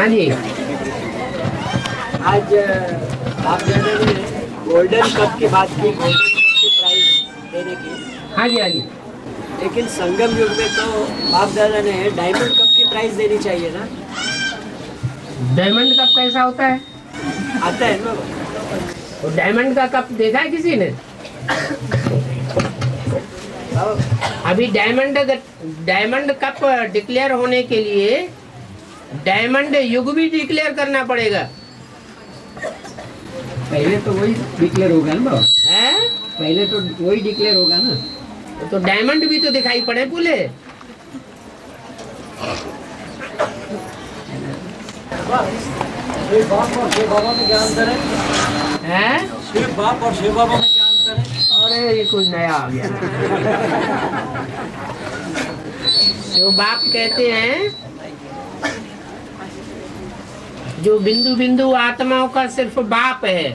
हाँ जी। आज आप जाने में गोल्डन कप की बात की, गोल्डन कप की प्राइज देने की। हाँ जी, हाँ जी। लेकिन संगम युग में तो बाप दादा ने डायमंड कप की प्राइज देनी चाहिए ना। डायमंड कप कैसा होता है? आता है ना। वो डायमंड का कप देखा है किसी ने? अभी डायमंड कप डिक्लेयर होने के लिए डायमंड युग भी डिक्लेयर करना पड़ेगा। पहले तो वही डिक्लेयर होगा ना बाबा। है? पहले तो वही डिक्लेयर होगा ना। तो डायमंड भी तो दिखाई पड़े बोले। शिव बाप और शिव बाबा में क्या अंतर है? हैं? शिव बाप और शिव बाबा में क्या अंतर है? अरे ये कुछ नया आ गया। शिव बाप कहते हैं जो बिंदु बिंदु आत्माओं का सिर्फ बाप है,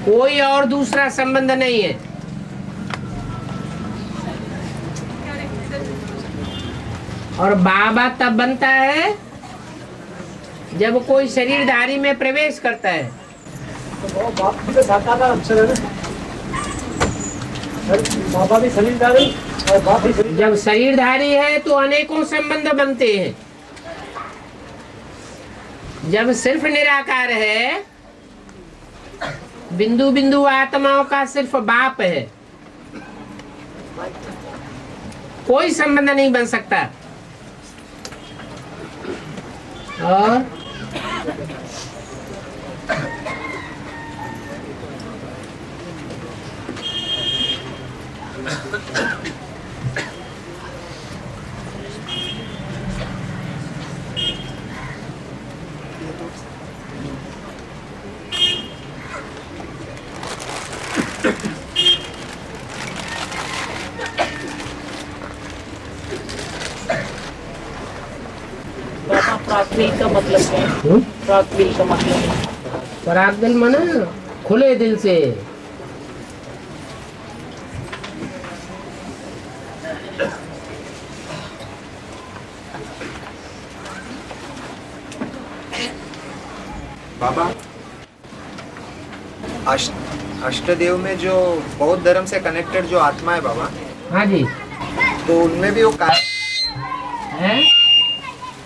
कोई और दूसरा संबंध नहीं है। और बाबा तब बनता है जब कोई शरीरधारी में प्रवेश करता है। तो बाप के साकार अक्षर है ना। बाबा भी शरीरधारी और बाप भी शरीर। जब शरीरधारी है तो अनेकों संबंध बनते हैं। जब सिर्फ निराकार है, बिंदु बिंदु आत्माओं का सिर्फ बाप है, कोई संबंध नहीं बन सकता। और प्राकबिल का मतलब क्या है? प्राकबिल का मतलब पराग दिल मना खुले दिल से। बाबा, अष्टदेव में जो बौद्ध धर्म से कनेक्टेड जो आत्मा है बाबा, हाँ जी। तो उनमें भी वो है?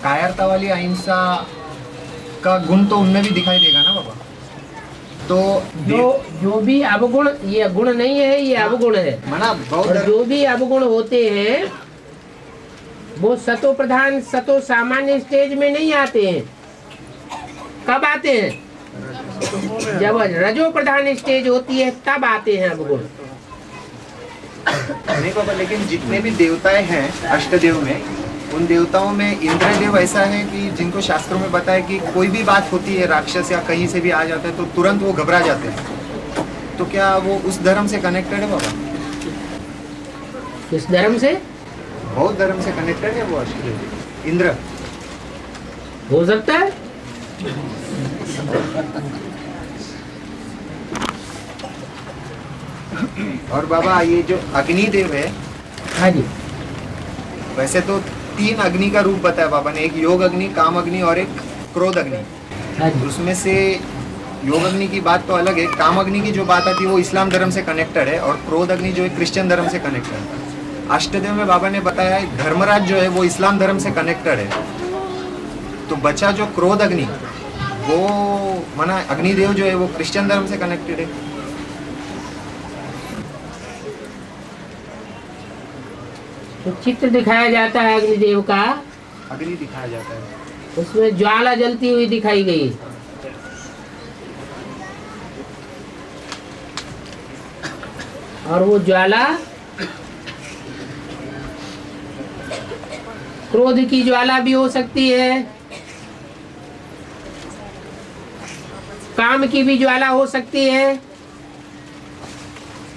कायरता वाली अहिंसा का गुण तो उनमें भी दिखाई देगा ना बाबा। तो जो भी अवगुण, ये गुण नहीं है, ये अवगुण है। मना बौद्ध और जो भी अवगुण होते हैं वो सतो प्रधान सतो सामान्य स्टेज में नहीं आते हैं। कब आते हैं? जब रजो प्रधान स्टेज होती है तब आते हैं अवगुण। नहीं बाबा, लेकिन जितने भी देवताएं हैं अष्टदेव में, उन देवताओं में इंद्रदेव ऐसा है कि जिनको शास्त्रों में बताया कि कोई भी बात होती है, राक्षस या कहीं से भी आ जाता है तो तुरंत वो घबरा जाते हैं। तो क्या वो उस धर्म से कनेक्टेड है बाबा? किस धर्म से? बौद्ध धर्म से कनेक्टेड है वो अष्टदेव इंद्र? हो सकता है। और बाबा ये जो अग्निदेव है, हाँ जी। वैसे तो 3 अग्नि का रूप बताया बाबा ने, एक योग अग्नि, काम अग्नि और एक क्रोध अग्नि। हाँ जी। उसमें से योग अग्नि की बात तो अलग है, काम अग्नि की जो बात आती है वो इस्लाम धर्म से कनेक्टेड है, और क्रोध अग्नि जो है क्रिश्चियन धर्म से कनेक्टेड है। अष्टदेव में बाबा ने बताया है धर्मराज जो है वो इस्लाम धर्म से कनेक्टेड है। तो बचा जो क्रोध अग्नि, वो माना अग्निदेव जो है वो क्रिश्चियन धर्म से कनेक्टेड है। तो चित्र दिखाया जाता है अग्निदेव का, अग्नि दिखाया जाता है, उसमें ज्वाला जलती हुई दिखाई गई। और वो ज्वाला क्रोध की ज्वाला भी हो सकती है, काम की भी ज्वाला हो सकती है,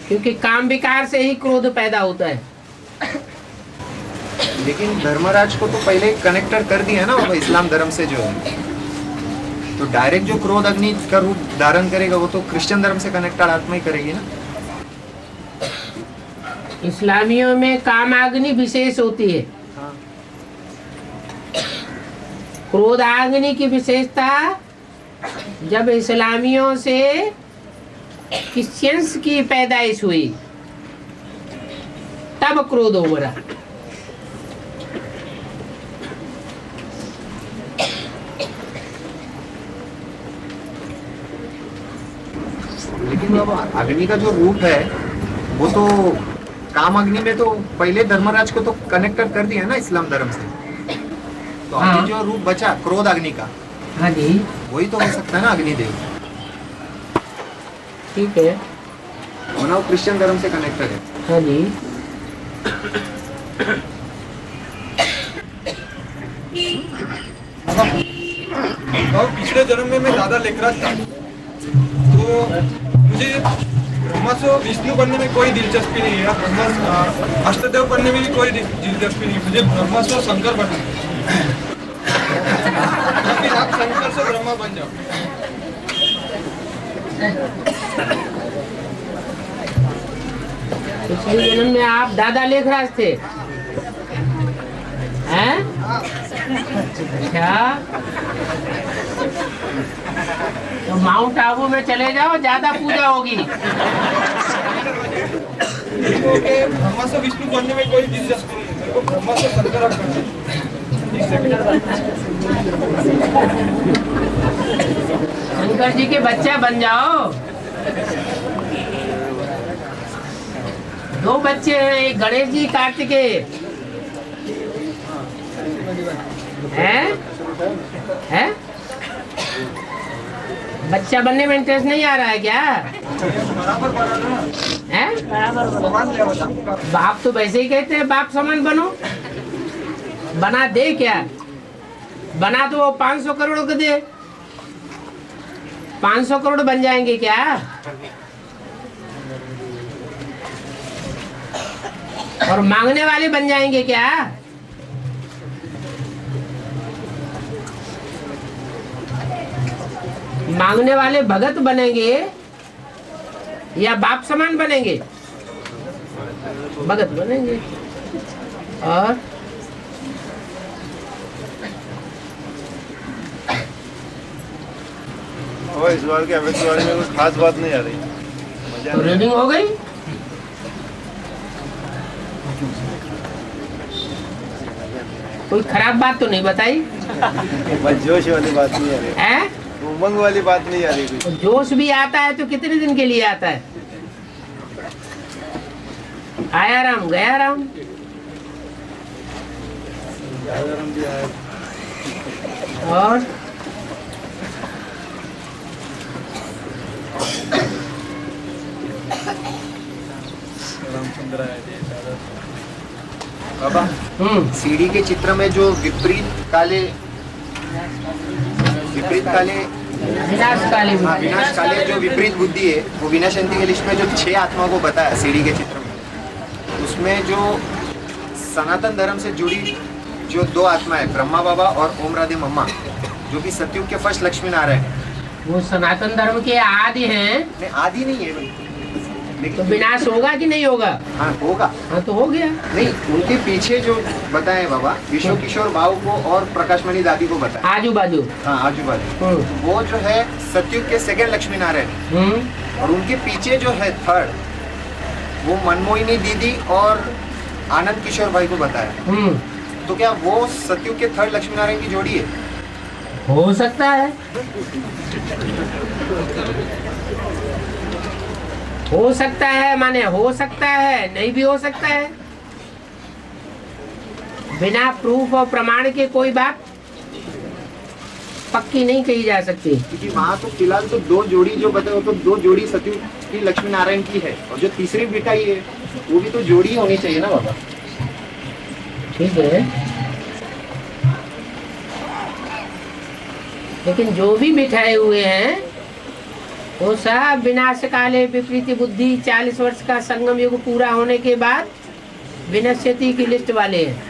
क्योंकि काम विकार से ही क्रोध पैदा होता है। लेकिन धर्मराज को तो पहले कनेक्टेड कर दिया ना वो इस्लाम धर्म से जो है, तो डायरेक्ट जो क्रोध अग्नि का रूप धारण करेगा वो तो क्रिश्चियन धर्म से कनेक्टेड आत्मा ही करेगी ना। इस्लामियों में कामाग्नि विशेष होती है। हाँ। क्रोधाग्नि की विशेषता जब इस्लामियों से क्रिश्चियंस की पैदाइश हुई तब क्रोध उभरा। लेकिन अब अग्नि का जो रूप है वो तो काम अग्नि में तो पहले धर्मराज को तो कनेक्टेड कर दिया ना इस्लाम धर्म से, तो हाँ। अभी जो रूप बचा क्रोध अग्नि का हाँ जी, वही तो हो सकता है ना अग्निदेव, ठीक है। वरना वो क्रिश्चियन धर्म से कनेक्टेड है। हाँ जी, और पिछले जन्म में मैं दादा लेखराज था, तो मुझे ब्रह्मास्त्र विष्णु बनने में कोई दिलचस्पी नहीं है, ब्रह्मास्त्र अष्टदेव बनने में भी कोई दिलचस्पी नहीं है। मुझे ब्रह्मास्त्र शंकर बनना है, लेकिन आप शंकर से ब्रह्मा बन जाओ। पिछले जन्म में आप दादा लेखराज थे हैं? अच्छा, तो माउंट आबू में चले जाओ, ज्यादा पूजा होगी। ब्रह्मास्त्र विष्णु बनने में कोई दिलचस्पी नहीं है, मेरे को ब्रह्मास्त्र शंकर बनना है। शंकर जी के बच्चे बन जाओ। दो बच्चे हैं, एक गणेश जी, कार्तिकेय है? बच्चा बनने में इंटरेस्ट नहीं आ रहा है क्या? है? बाप तो वैसे ही कहते हैं बाप समान बनो। बना दे क्या? बना तो वो 500 करोड़ को दे। 500 करोड़ बन जाएंगे क्या? और मांगने वाले बन जाएंगे क्या? मांगने वाले भगत बनेंगे या बाप समान बनेंगे? भगत बनेंगे। और इस बार के अमित बारे में कोई खास बात नहीं आ रही, मजा तो रीडिंग हो गई। कोई खराब बात तो नहीं बताई बस जोश वाली बात नहीं आ रही, है? उमंग वाली बात नहीं आ रही कोई। तो जोश भी आता है तो कितने दिन के लिए आता है? आया राम गया राम। और बाबा सीढ़ी के चित्र में जो विपरीत काले विनाश काले जो विपरीत बुद्धि है, वो विनाशंति के लिस्ट में जो 6 आत्मा को बताया सीढ़ी के चित्र में, उसमें जो सनातन धर्म से जुड़ी जो 2 आत्मा है, ब्रह्मा बाबा और ओम राधे मम्मा, जो कि सतयुग के फर्स्ट लक्ष्मी नारायण है, वो सनातन धर्म के आदि हैं। नहीं आदि नहीं है, तो लेकिन विनाश होगा कि नहीं होगा? हाँ होगा। हाँ तो हो गया। नहीं, उनके पीछे जो बताए बाबा, विश्व किशोर बाबू को और प्रकाशमणि दादी को बताया, आजू बाजू। हाँ आजू बाजू, वो जो है सतयुग के सेकंड लक्ष्मी नारायण, और उनके पीछे जो है थर्ड, वो मनमोहिनी दीदी और आनंद किशोर भाई को बताया। तो क्या वो सतयुग के थर्ड लक्ष्मी नारायण की जोड़ी है? हो सकता है, हो सकता है, माने हो सकता है, नहीं भी हो सकता है। बिना प्रूफ और प्रमाण के कोई बात पक्की नहीं कही जा सकती। क्योंकि वहाँ तो फिलहाल तो 2 जोड़ी जो बताए, वो तो 2 जोड़ी सतयुग की लक्ष्मी नारायण की है, और जो तीसरी बिठाई है वो भी तो जोड़ी होनी चाहिए ना बाबा। ठीक है, लेकिन जो भी बिठाए हुए हैं वो सब विनाश काले विपरीत बुद्धि 40 वर्ष का संगम युग पूरा होने के बाद विनश्यति की लिस्ट वाले हैं,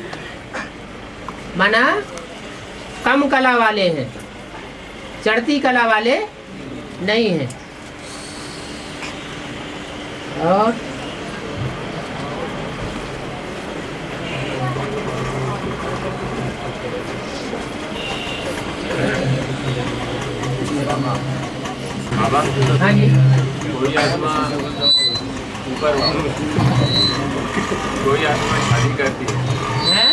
माना कम कला वाले हैं, चढ़ती कला वाले नहीं हैं। और बाबा हाँ जी। कोई आत्मा ऊपर कोई आत्मा शादी करती है,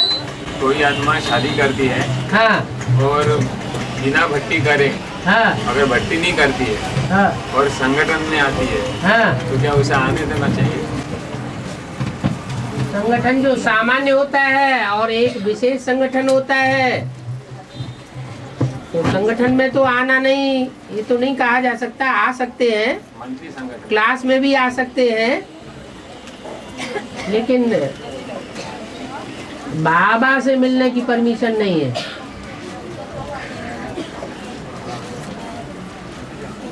कोई आत्मा शादी करती है हाँ और बिना भट्टी करे, हाँ अगर भट्टी नहीं करती है हाँ और संगठन में आती है हाँ। तो क्या उसे आने देना चाहिए? संगठन जो सामान्य होता है और एक विशेष संगठन होता है, तो संगठन में तो आना नहीं, ये तो नहीं कहा जा सकता। आ सकते हैं, मंत्री संगठन क्लास में भी आ सकते हैं, लेकिन बाबा से मिलने की परमिशन नहीं है।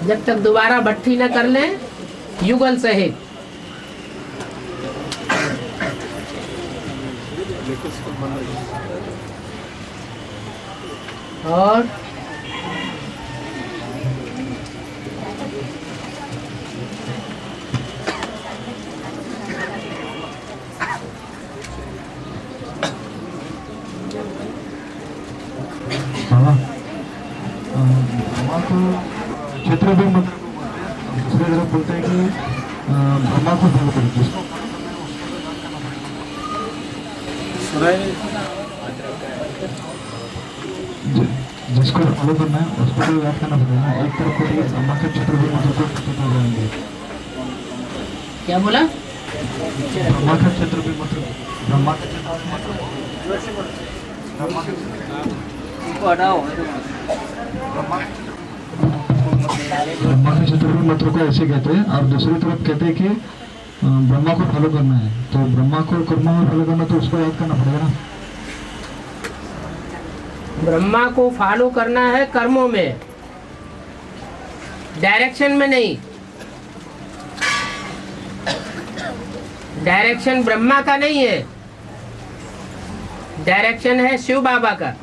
जब तक दोबारा भट्टी न कर लें युगल सहित। और ब्रह्मा को क्षेत्र भी मतलब दूसरे तरफ बोलते हैं कि ब्रह्मा को फॉलो करें, जिसको फॉलो करना है उसको तो याद करना पड़ेगा। एक तरफ बोलिए ब्रह्मा के क्षेत्र भी मंत्र को खत्म हो जाएंगे। क्या बोला? ब्रह्मा का क्षेत्र भी मंत्र, ब्रह्मा के ब्रह्मा के क्षेत्र भी मंत्र को ऐसे कहते हैं। और दूसरी तरफ कहते हैं कि ब्रह्मा को फॉलो करना है, तो ब्रह्मा को कर्म में फॉलो करना, तो उसको याद करना पड़ेगा ना। ब्रह्मा को फॉलो करना है कर्मों में, डायरेक्शन में नहीं। डायरेक्शन ब्रह्मा का नहीं है, डायरेक्शन है शिव बाबा का।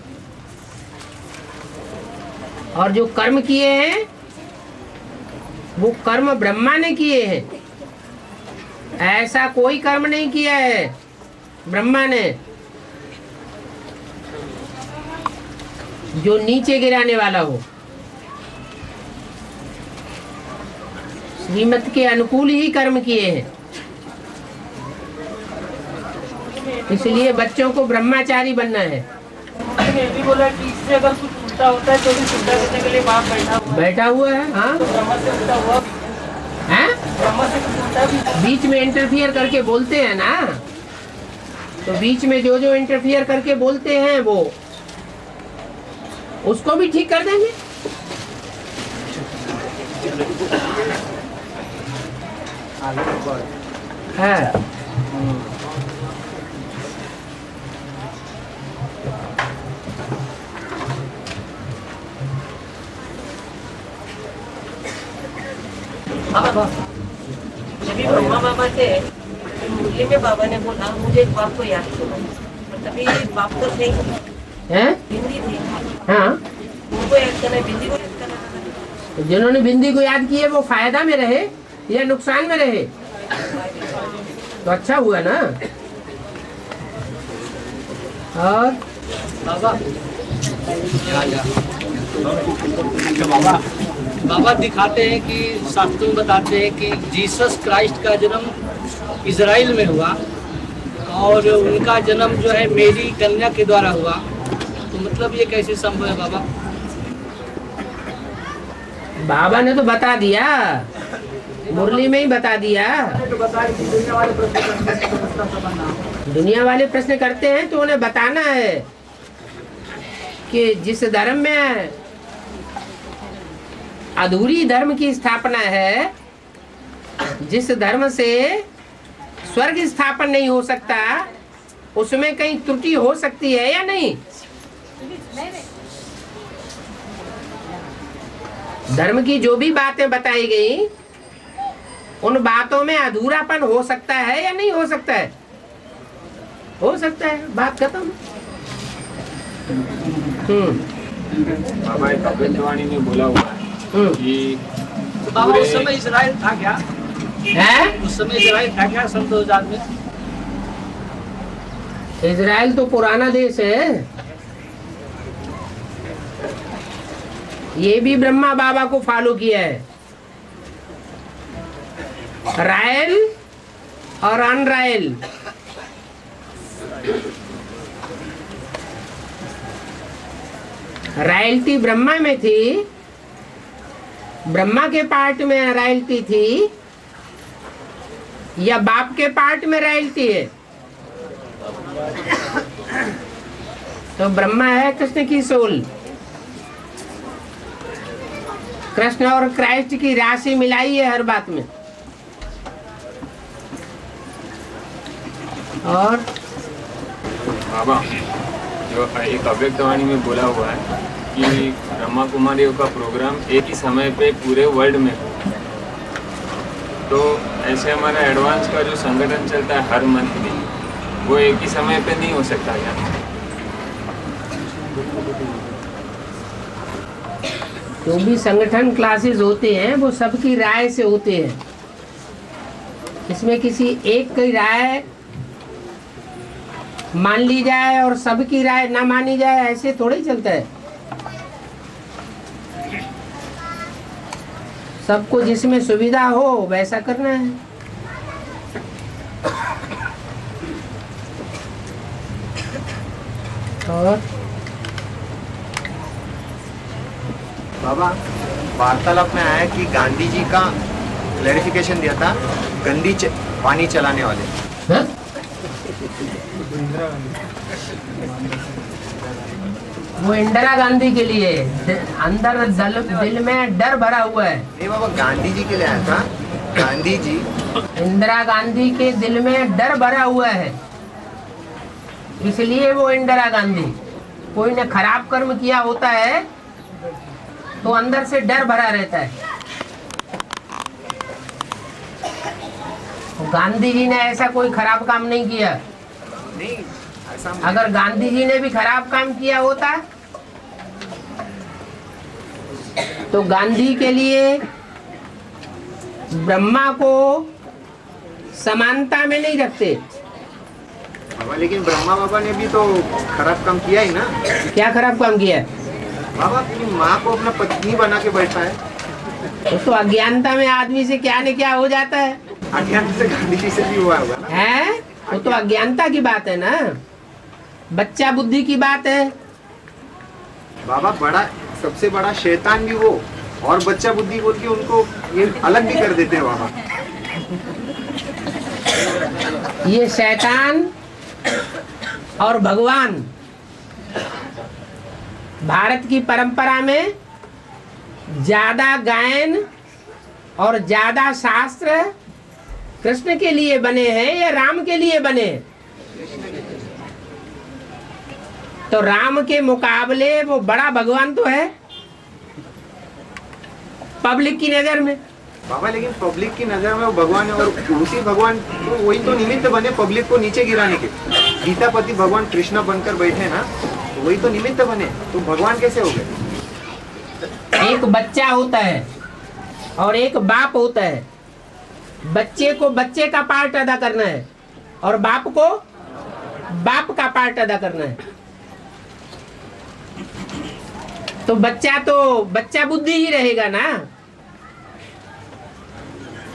और जो कर्म किए हैं वो कर्म ब्रह्मा ने किए हैं, ऐसा कोई कर्म नहीं किया है ब्रह्मा ने जो नीचे गिराने वाला हो। श्रीमत के अनुकूल ही कर्म किए हैं, इसलिए बच्चों को ब्रह्मचारी बनना है। ये भी बोला कि इससे अगर कुछ उल्टा होता है तो भी सुविधा करने के लिए बाप बैठा हुआ है। हाँ, तो ब्रह्मा से उल्टा हुआ भी, हैं? ब्रह्मा से कुछ उल्टा भी। बीच में इंटरफियर करके बोलते हैं ना, तो बीच में जो जो इंटरफियर करके बोलते हैं वो उसको भी ठीक कर देंगे। हाँ। जब ब्रह्मा बाबा थे मुरली में बाबा ने बोला मुझे एक बाप को याद करो, तभी बाप को नहीं हैं? बिंदी थी, हाँ, उनको याद करना, बिंदी को याद करना। तो जिन्होंने बिंदी को याद किए वो फायदा में रहे या नुकसान में रहे, तो अच्छा हुआ ना। और बाबा दिखाते हैं कि शास्त्रों में बताते हैं कि जीसस क्राइस्ट का जन्म इजराइल में हुआ और उनका जन्म जो है मेरी कन्या के द्वारा हुआ, तो मतलब ये कैसे संभव है बाबा? बाबा ने तो बता दिया, मुरली में ही बता दिया। दुनिया वाले प्रश्न करते हैं तो उन्हें बताना है कि जिस धर्म में अधूरी धर्म की स्थापना है, जिस धर्म से स्वर्ग स्थापन नहीं हो सकता, उसमें कहीं त्रुटि हो सकती है या नहीं? धर्म की जो भी बातें बताई गई उन बातों में अधूरापन हो सकता है या नहीं हो सकता है? हो सकता है, बात खत्म। बाबा भगवतवाणी में बोला हुआ है कि तो बाबा उस समय इजराइल था क्या? है? उस समय इजराइल था क्या सन 2000 में? इजराइल तो पुराना देश है, ये भी ब्रह्मा बाबा को फॉलो किया है। रॉयल और अनरॉयल। रॉयल्टी ब्रह्मा में थी, ब्रह्मा के पार्ट में रॉयल्टी थी, या बाप के पार्ट में रॉयल्टी है? तो ब्रह्मा है कृष्ण की सोल। कृष्ण और क्राइस्ट की राशि मिलाई है हर बात में। और बाबा जो एक अव्यक्तवाणी में बोला हुआ है कि ब्रह्मा कुमारियों का प्रोग्राम एक ही समय पे पूरे वर्ल्ड में हो, तो ऐसे हमारा एडवांस का जो संगठन चलता है हर मंथली, वो एक ही समय पे नहीं हो सकता क्या? जो भी संगठन क्लासेस होते हैं वो सबकी राय से होते हैं। इसमें किसी एक की राय मान ली जाए और सबकी राय ना मानी जाए, ऐसे थोड़े ही चलता है। सबको जिसमें सुविधा हो वैसा करना है। और बाबा वार्तालाप में आया कि गांधी जी का क्लैरिफिकेशन दिया था गंदी पानी चलाने वाले। हाँ? वो इंदिरा गांधी के लिए अंदर दिल में डर भरा हुआ है। नहीं बाबा, गांधी जी के लिए आया था। गांधी जी, इंदिरा गांधी के दिल में डर भरा हुआ है, इसलिए वो इंदिरा गांधी। कोई ने खराब कर्म किया होता है तो अंदर से डर भरा रहता है। गांधी जी ने ऐसा कोई खराब काम नहीं किया। नहीं ऐसा अगर गांधी जी ने भी खराब काम किया होता तो गांधी के लिए ब्रह्मा को समानता में नहीं रखते। बाबा, लेकिन ब्रह्मा बाबा ने भी तो खराब काम किया ही ना। क्या खराब काम किया? बाबा अपनी माँ को अपना पत्नी बना के बैठा है। तो अज्ञानता में आदमी से क्या न क्या हो जाता है। अज्ञान से गांधी जी से भी हुआ होगा ना। है वो तो अज्ञानता की बात है ना, बच्चा बुद्धि की बात है। बाबा बड़ा सबसे बड़ा शैतान भी वो, और बच्चा बुद्धि बोल के उनको ये अलग भी कर देते हैं बाबा। ये शैतान और भगवान भारत की परंपरा में ज्यादा गायन और ज्यादा शास्त्र कृष्ण के लिए बने हैं या राम के लिए बने? तो राम के मुकाबले वो बड़ा भगवान तो है पब्लिक की नजर में। बाबा लेकिन पब्लिक की नजर में वो भगवान है, और उसी भगवान तो वही तो निमित्त बने पब्लिक को नीचे गिराने के। गीतापति भगवान कृष्ण बनकर बैठे ना, तो वही तो निमित्त बने, तो भगवान कैसे हो गए? एक बच्चा होता है और एक बाप होता है। बच्चे को बच्चे का पार्ट अदा करना है और बाप को बाप का पार्ट अदा करना है। तो बच्चा बुद्धि ही रहेगा ना,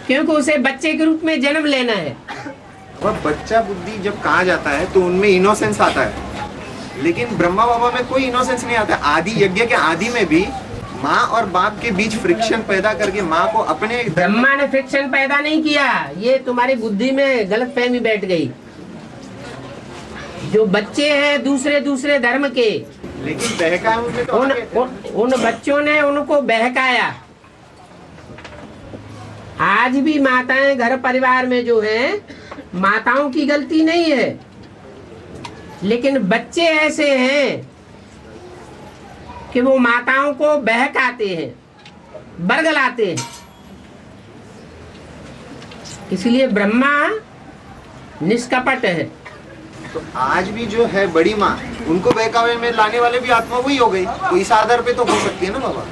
क्योंकि उसे बच्चे के रूप में जन्म लेना है। वह बच्चा बुद्धि जब कहा जाता है तो उनमें इनोसेंस आता है, लेकिन ब्रह्मा बाबा में कोई इनोसेंस नहीं आता। आदि यज्ञ के आदि में भी माँ और बाप के बीच फ्रिक्शन पैदा करके माँ को अपने। ब्रह्मा ने फ्रिक्शन पैदा नहीं किया, ये तुम्हारी बुद्धि में गलतफहमी बैठ गई। जो बच्चे हैं दूसरे धर्म के, लेकिन बहकाया उनमें तो उन बच्चों ने उनको बहकाया। आज भी माताएं घर परिवार में जो हैं, माताओं की गलती नहीं है, लेकिन बच्चे ऐसे हैं कि वो माताओं को बहकाते हैं, बरगलाते हैं। इसलिए ब्रह्मा निष्कपट है। तो आज भी जो है बड़ी माँ, उनको बहकावे में लाने वाले भी आत्मा वही हो गई, तो इस आधार पे तो हो सकती है ना बाबा।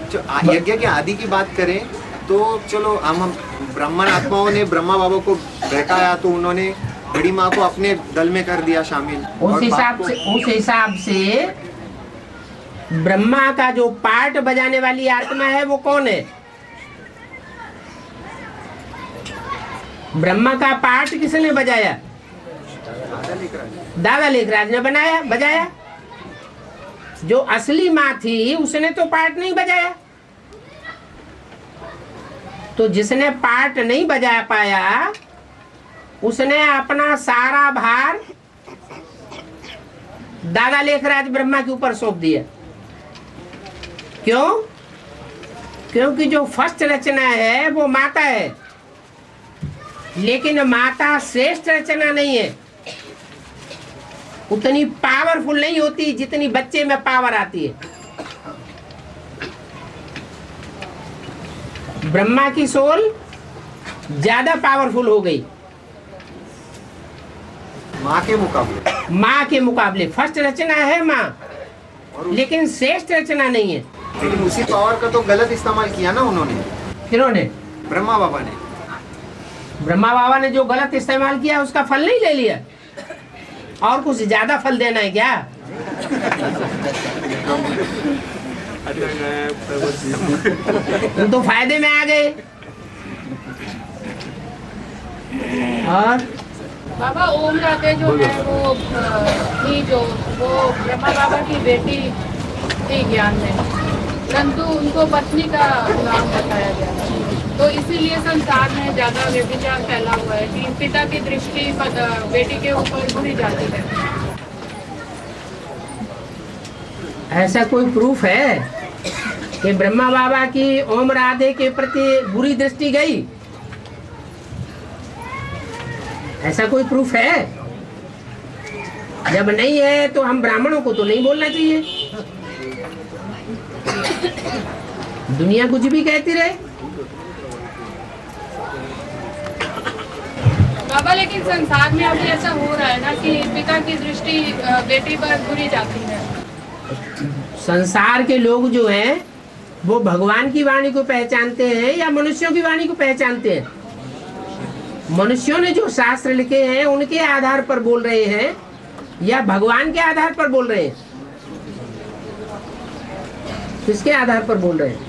जो यज्ञ के आदि की बात करें तो चलो, हम ब्राह्मण आत्माओं ने ब्रह्मा बाबा को बहकाया तो उन्होंने बड़ी माँ को अपने दल में कर दिया शामिल। उस हिसाब से ब्रह्मा का जो पार्ट बजाने वाली आत्मा है वो कौन है? ब्रह्मा का पार्ट किसने बजाया? दादा लेखराज ने बनाया बजाया। जो असली माँ थी उसने तो पार्ट नहीं बजाया। तो जिसने पार्ट नहीं बजा पाया उसने अपना सारा भार दादा लेखराज ब्रह्मा के ऊपर सौंप दिया। क्यों? क्योंकि जो फर्स्ट रचना है वो माता है, लेकिन माता श्रेष्ठ रचना नहीं है, उतनी पावरफुल नहीं होती जितनी बच्चे में पावर आती है। ब्रह्मा की सोल ज्यादा पावरफुल हो गई माँ के मुकाबले। फर्स्ट रचना है माँ, लेकिन श्रेष्ठ रचना नहीं है। लेकिन उसी पावर का तो गलत इस्तेमाल किया ना उन्होंने। किन्होंने? ब्रह्मा बाबा ने। ब्रह्मा बाबा ने जो गलत इस्तेमाल किया उसका फल नहीं ले लिया, और कुछ ज्यादा फल देना है क्या? तुम तो फायदे में आ गए। और बाबा ओम राधे जो है वो थी, जो वो ब्रह्मा बाबा की बेटी थी ज्ञान में, परंतु उनको पत्नी का नाम बताया गया था। तो इसीलिए संसार में ज्यादा व्यभिचार फैला हुआ है कि पिता की दृष्टि बेटी के ऊपर बुरी जाती है। ऐसा कोई प्रूफ है कि ब्रह्मा बाबा की ओम राधे के प्रति बुरी दृष्टि गई? ऐसा कोई प्रूफ है? जब नहीं है तो हम ब्राह्मणों को तो नहीं बोलना चाहिए। दुनिया कुछ भी कहती रहे। बाबा लेकिन संसार में अभी ऐसा हो रहा है ना कि पिता की दृष्टि बेटी पर बुरी जाती है। संसार के लोग जो हैं वो भगवान की वाणी को पहचानते हैं या मनुष्यों की वाणी को पहचानते हैं? मनुष्यों ने जो शास्त्र लिखे हैं उनके आधार पर बोल रहे हैं या भगवान के आधार पर बोल रहे हैं? किसके आधार पर बोल रहे हैं?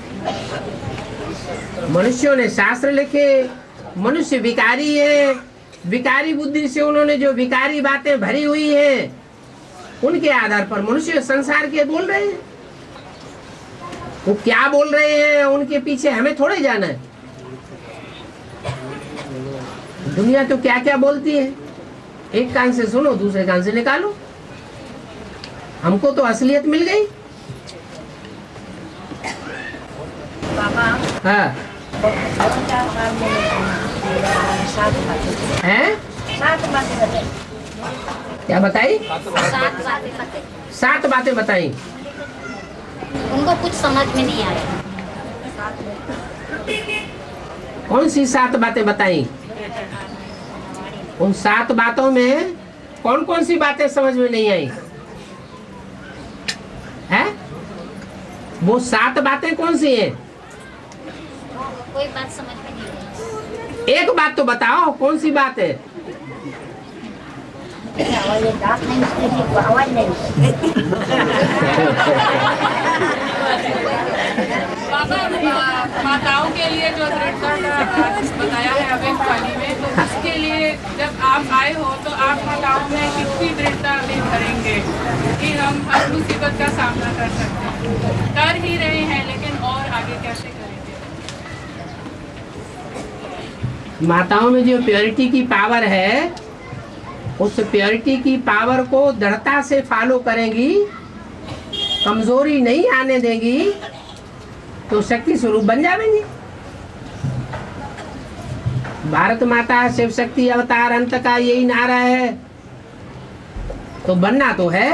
मनुष्यों ने शास्त्र लिखे, मनुष्य विकारी है, विकारी बुद्धि से उन्होंने जो विकारी बातें भरी हुई हैं उनके आधार पर मनुष्य संसार के बोल रहे हैं। वो क्या बोल रहे हैं उनके पीछे हमें थोड़े जाना है। दुनिया तो क्या क्या बोलती है, एक कान से सुनो दूसरे कान से निकालो। हमको तो असलियत मिल गई। बाबा हाँ हैं? 7 बातें बताई। क्या बताई? 7 बातें बताई। उनको कुछ समझ में नहीं आया। कौन सी 7 बातें बताई? उन 7 बातों में कौन कौन सी बातें समझ में नहीं आई है? वो 7 बातें कौन सी हैं? कोई बात समझ में नहीं आई। एक बात तो बताओ, कौन सी बात है? बाबा माताओं के लिए जो दृढ़ता का बताया है अवेक वाणी में, तो उसके लिए जब आप आए हो तो आप माताओं में कितनी दृढ़ता अभी भरेंगे कि हम हर मुसीबत का सामना कर सकते हैं? कर ही रहे हैं, लेकिन और आगे कैसे करेंगे? माताओं में जो प्योरिटी की पावर है, उस प्योरिटी की पावर को दृढ़ता से फॉलो करेंगी, कमजोरी नहीं आने देंगी, तो शक्ति स्वरूप बन जाएंगी। भारत माता शिव शक्ति अवतार अंत का यही नारा है, तो बनना तो है।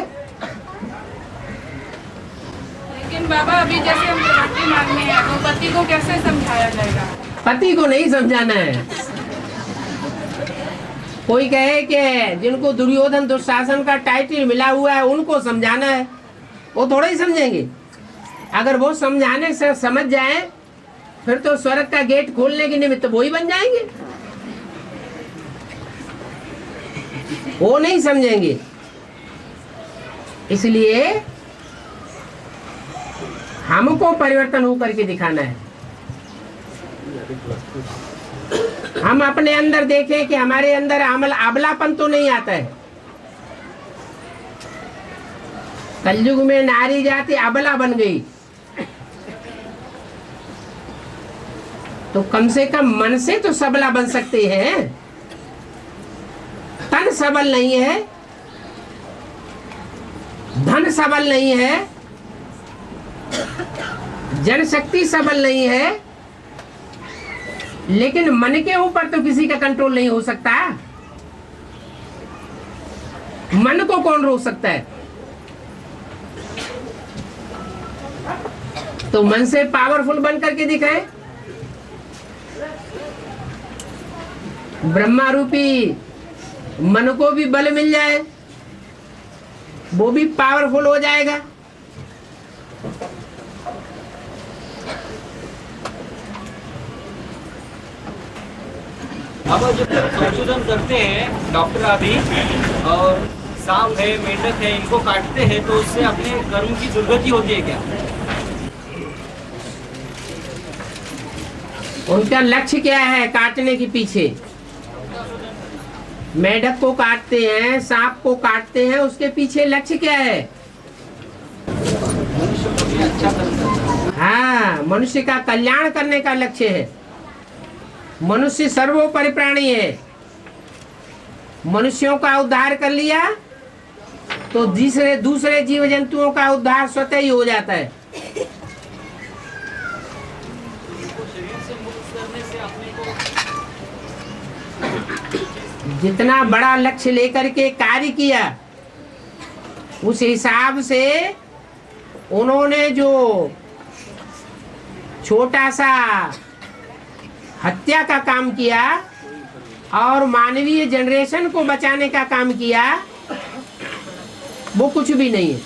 लेकिन बाबा अभी जैसे हम प्रवृत्ति मांगने हैं तो पति को कैसे समझाया जाएगा? पति को नहीं समझाना है। कोई कहे कि जिनको दुर्योधन दुशासन का टाइटल मिला हुआ है उनको समझाना है, वो थोड़ा ही समझेंगे। अगर वो समझाने से समझ जाए फिर तो स्वर्ग का गेट खोलने के निमित्त वो ही बन जाएंगे। वो नहीं समझेंगे। इसलिए हमको परिवर्तन होकर के दिखाना है। हम अपने अंदर देखें कि हमारे अंदर अबलापन तो नहीं आता है। कलयुग में नारी जाति अबला बन गई, तो कम से कम मन से तो सबला बन सकते हैं। तन सबल नहीं है, धन सबल नहीं है, जनशक्ति सबल नहीं है, लेकिन मन के ऊपर तो किसी का कंट्रोल नहीं हो सकता। मन को कौन रोक सकता है? तो मन से पावरफुल बन करके दिखाए। ब्रह्मा रूपी मन को भी बल मिल जाए, वो भी पावरफुल हो जाएगा। अब जब संशोधन करते हैं डॉक्टर आदि और सांप है, मेंढक है, इनको काटते हैं तो उससे अपने कर्म की दुर्गति होती है क्या? उनका लक्ष्य क्या है काटने के पीछे? मेंढक को काटते हैं, सांप को काटते हैं, उसके पीछे लक्ष्य क्या है? हाँ, मनुष्य का कल्याण करने का लक्ष्य है। मनुष्य सर्वोपरि प्राणी है। मनुष्यों का उद्धार कर लिया तो दूसरे जीव जंतुओं का उद्धार स्वतः ही हो जाता है। जितना बड़ा लक्ष्य लेकर के कार्य किया, उस हिसाब से उन्होंने जो छोटा सा हत्या का काम किया और मानवीय जनरेशन को बचाने का काम किया, वो कुछ भी नहीं है।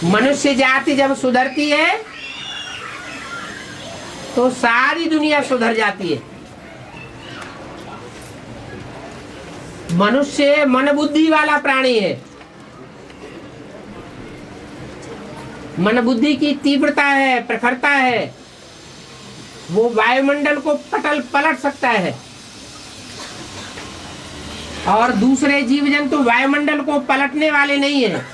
मनुष्य जाति जब सुधरती है तो सारी दुनिया सुधर जाती है। मनुष्य मन बुद्धि वाला प्राणी है। मन बुद्धि की तीव्रता है, प्रखरता है, वो वायुमंडल को पलट सकता है। और दूसरे जीव जंतु वायुमंडल को पलटने वाले नहीं है।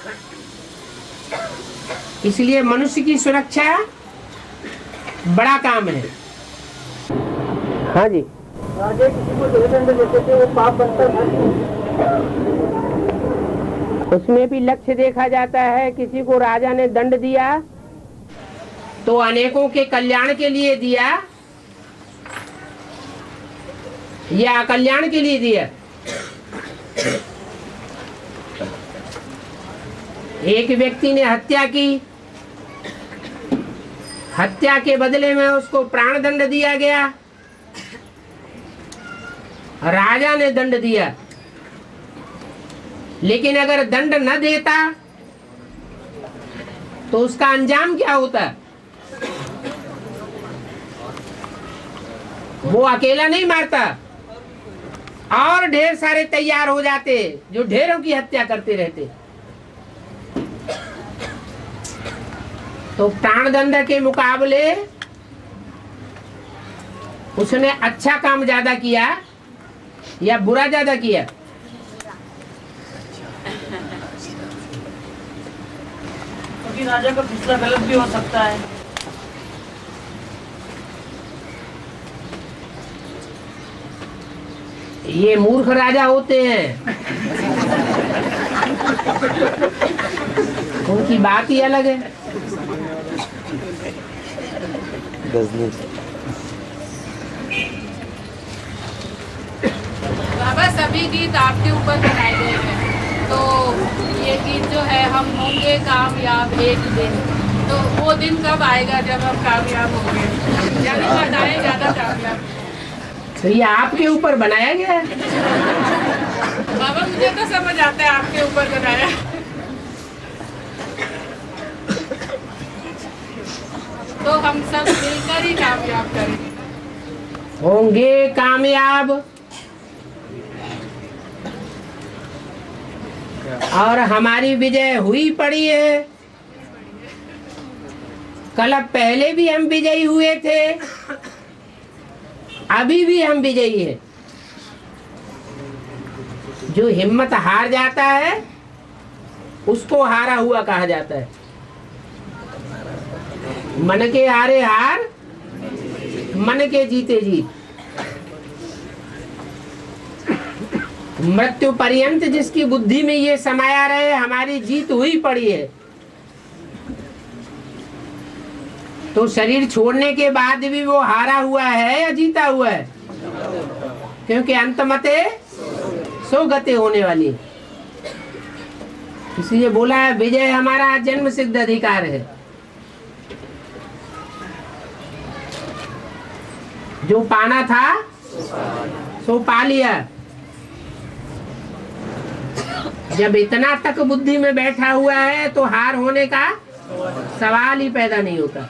इसलिए मनुष्य की सुरक्षा बड़ा काम है। हाँ जी, राजा किसी को दंड देते थे, वो पाप बनता था। उसमें भी लक्ष्य देखा जाता है। किसी को राजा ने दंड दिया तो अनेकों के कल्याण के लिए दिया या अकल्याण के लिए दिया। एक व्यक्ति ने हत्या की, हत्या के बदले में उसको प्राण दंड दिया गया। राजा ने दंड दिया, लेकिन अगर दंड न देता तो उसका अंजाम क्या होता? वो अकेला नहीं मारता, और ढेर सारे तैयार हो जाते जो ढेरों की हत्या करते रहते। तो प्राण दंड के मुकाबले उसने अच्छा काम ज्यादा किया या बुरा ज्यादा किया? क्योंकि राजा का फैसला गलत भी हो सकता है। ये मूर्ख राजा होते हैं, उनकी बात ही अलग है। बाबा, सभी गीत आपके ऊपर बनाए गए हैं, तो ये गीत जो है हम होंगे कामयाब एक दिन, तो वो दिन कब आएगा जब हम कामयाब होंगे? यानी बताएं ज्यादा कामयाब। तो ये आपके ऊपर बनाया गया है। बाबा, मुझे तो समझ आता है आपके ऊपर बनाया। तो हम सब मिलकर ही कामयाब करेंगे। होंगे कामयाब, और हमारी विजय हुई पड़ी है। कल पहले भी हम विजयी हुए थे, अभी भी हम विजयी हैं। जो हिम्मत हार जाता है उसको हारा हुआ कहा जाता है। मन के हारे हार, मन के जीते जीत। मृत्यु पर्यंत जिसकी बुद्धि में ये समाया रहे हमारी जीत हुई पड़ी है, तो शरीर छोड़ने के बाद भी वो हारा हुआ है या जीता हुआ है? क्योंकि अंतमते सो गति होने वाली है। इसलिए बोला है विजय हमारा जन्म सिद्ध अधिकार है। जो पाना था सो पा लिया। जब इतना तक बुद्धि में बैठा हुआ है तो हार होने का सवाल ही पैदा नहीं होता।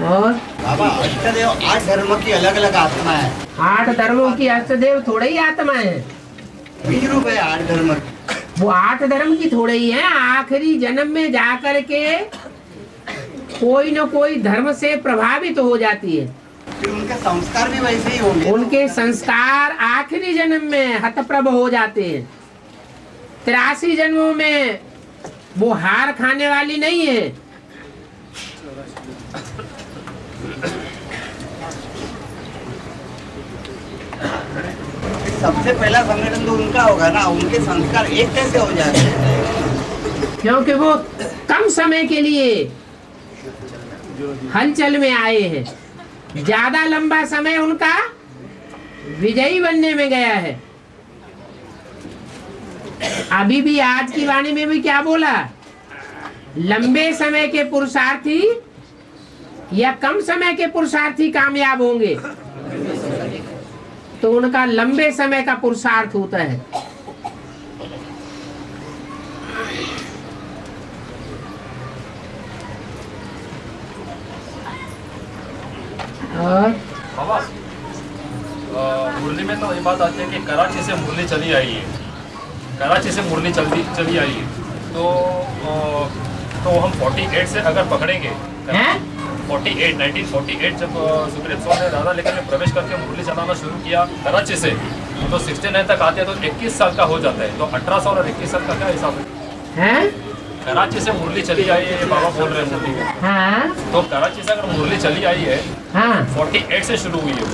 और बाबा अष्टदेव 8 धर्म की अलग अलग आत्मा है। 8 धर्मों की अष्टदेव थोड़े ही आत्मा है। बीज रूप है 8 धर्म। वो 8 धर्म की थोड़े ही है। आखिरी जन्म में जाकर के कोई न कोई धर्म से प्रभावित हो जाती है। फिर उनके संस्कार भी वैसे ही होंगे। उनके संस्कार आखिरी जन्म में हतप्रभ हो जाते हैं। 83 जन्मों में वो हार खाने वाली नहीं है। सबसे पहला सम्मेलन तो उनका होगा ना, उनके संस्कार एक कैसे हो जाते हैं? क्योंकि वो कम समय के लिए हलचल में आए हैं। ज्यादा लंबा समय उनका विजयी बनने में गया है। अभी भी आज की वाणी में भी क्या बोला? लंबे समय के पुरुषार्थी या कम समय के पुरुषार्थी कामयाब होंगे? तो उनका लंबे समय का पुरुषार्थ होता है। और बाबा मुरली में तो ये बात आती है कि कराची से मुरली चली आई है। कराची से मुरली चली आई है तो हम 48 से अगर पकड़ेंगे 1948 जब सुप्रीम कोर्ट ने दादा लेकर में प्रवेश करके मुरली चलाना शुरू किया कराची से, तो 69 तक आते हैं तो 21 साल का हो जाता है। तो 18 साल और 21 साल का क्या हिसाब है? कराची से मुरली चली आई है, बाबा बोल रहे हैं मुरली में। तो कराची से अगर मुरली चली आई है 48 से शुरू हुई है।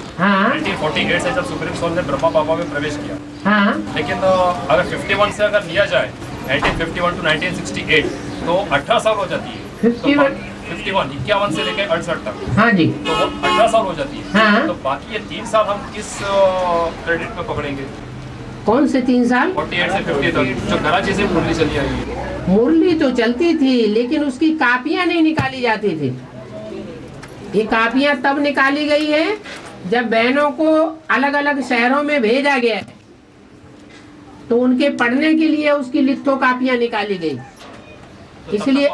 1948 से जब सुप्रीम कोर्ट ने ब्रह्मा बाबा में प्रवेश किया। लेकिन अगर 51 से अगर लिया जाए 1951 टू 1968 तो 18 साल हो जाती है। 51 से लेकर 68 तक। हाँ जी। तो वो 18 साल हो जाती है। तो बाकी ये 3 साल हम किस क्रेडिट पे पकड़ेंगे? कौन से 3 साल? 48 से 50 तक जो कराची से मुरली चली आई है। मुरली तो चलती थी लेकिन उसकी कापियां नहीं निकाली जाती थी। ये कापियां तब निकाली गई है जब बहनों को अलग अलग शहरों में भेजा गया, तो उनके पढ़ने के लिए उसकी लिथो कापियां निकाली गई। इसलिए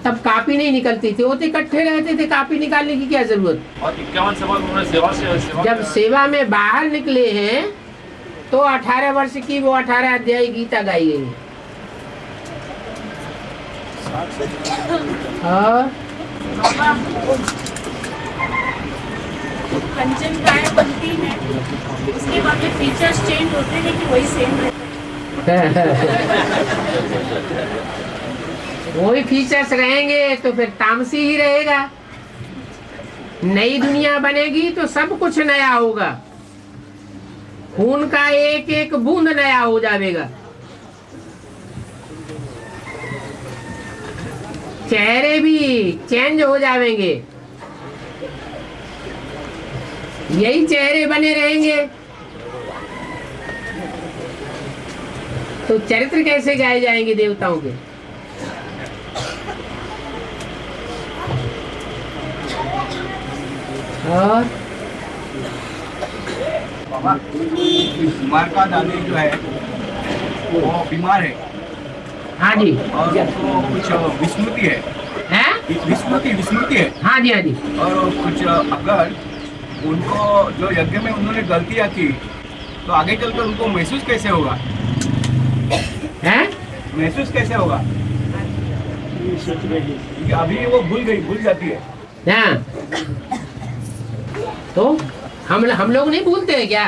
तब कापी नहीं निकलती थी, वो तो इकट्ठे रहते थे, कापी निकालने की क्या जरूरत। और 51 से बाद उन्होंने सेवा जब सेवा में बाहर निकले हैं तो 18 वर्ष की वो 18 अध्याय गीता गाई गई है। पंचम काय बनती है, उसके बाद में फीचर्स चेंज होते हैं कि वही सेम रहता है। वही फीचर्स रहेंगे तो फिर तामसी ही रहेगा। नई दुनिया बनेगी तो सब कुछ नया होगा। खून का एक एक बूंद नया हो जाएगा। चेहरे भी चेंज हो जाएंगे। यही चेहरे बने रहेंगे तो चरित्र कैसे गाए जाएंगे देवताओं के? और बाबा कुमार का दादी जो है वो बीमार है। हाँ जी। और उसको कुछ विस्मृति है। विस्मृति है। हाँ जी हाँ जी। और कुछ अगर उनको जो यज्ञ में उन्होंने गलतियां की तो आगे चलकर उनको महसूस कैसे होगा? महसूस कैसे होगा? अभी वो भूल जाती है। हाँ, तो हम लोग नहीं भूलते हैं क्या?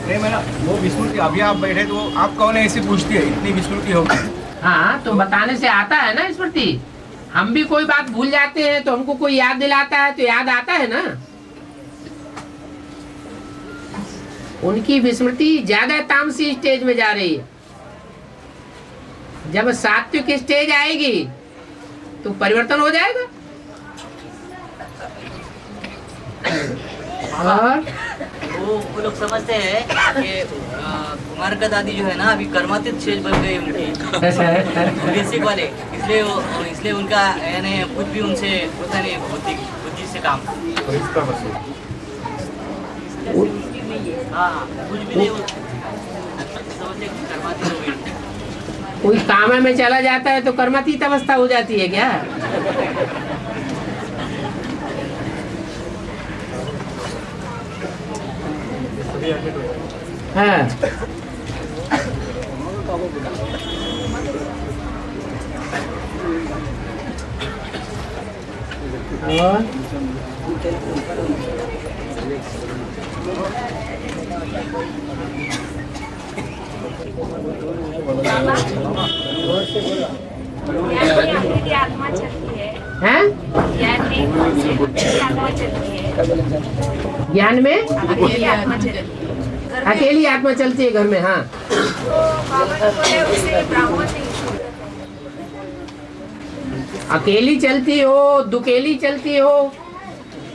नहीं मैडम, वो विस्मृति, अभी आप बैठे तो आप कौन है ऐसे पूछती है, इतनी विस्मृति होगी। हाँ, तो बताने से आता है ना स्मृति। हम भी कोई बात भूल जाते हैं तो हमको कोई याद दिलाता है तो याद आता है ना। उनकी विस्मृति ज्यादा तामसी स्टेज में जा रही है। जब सात्विक स्टेज आएगी तो परिवर्तन हो जाएगा। और वो लोग समझते हैं कि कुमार का दादी जो है ना अभी कर्मातीत स्टेज बन गई उनकी बेसिक वाले, इसलिए उनका यानी कुछ भी उनसे होता नहीं, बुद्धि से काम। हाँ, कुछ भी नहीं समझते कर्मातीत हो गई। कोई काम में चला जाता है तो कर्मातीत अवस्था हो जाती है क्या? हाँ, और आत्मा चलती है। हैं? ज्ञान में अकेली आत्मा चलती है। अकेली आत्मा चलती है घर में। हाँ, अकेली चलती हो, दुकेली चलती हो,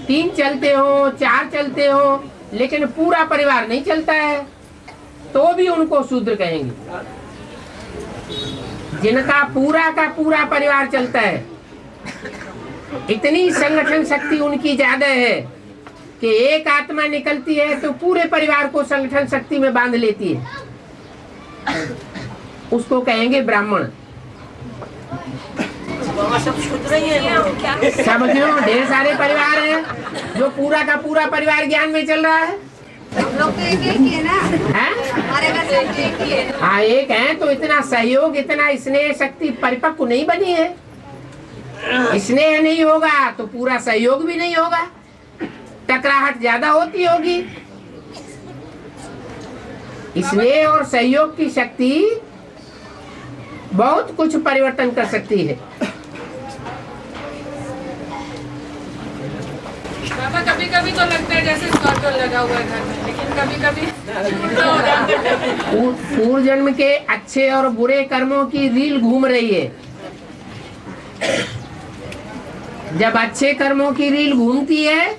3 चलते हो, 4 चलते हो, लेकिन पूरा परिवार नहीं चलता है तो भी उनको शूद्र कहेंगे। जिनका पूरा का पूरा परिवार चलता है, इतनी संगठन शक्ति उनकी ज्यादा है कि एक आत्मा निकलती है तो पूरे परिवार को संगठन शक्ति में बांध लेती है। उसको कहेंगे ब्राह्मण। सब शूद्र ही है। समझो, ढेर सारे परिवार हैं जो पूरा का पूरा परिवार ज्ञान में चल रहा है। हम लोग तो एक ही है ना, हमारे घर से एक ही है। हाँ, एक है तो इतना सहयोग, इतना स्नेह शक्ति परिपक्व नहीं बनी है। स्नेह नहीं होगा तो पूरा सहयोग भी नहीं होगा, टकराहट ज्यादा होती होगी। स्नेह और सहयोग की शक्ति बहुत कुछ परिवर्तन कर सकती है। बाबा, कभी कभी तो लगता है जैसे स्कॉर्ट लगा हुआ है घर में, लेकिन कभी कभी पूर्व जन्म के अच्छे और बुरे कर्मों की रील घूम रही है। जब अच्छे कर्मों की रील घूमती है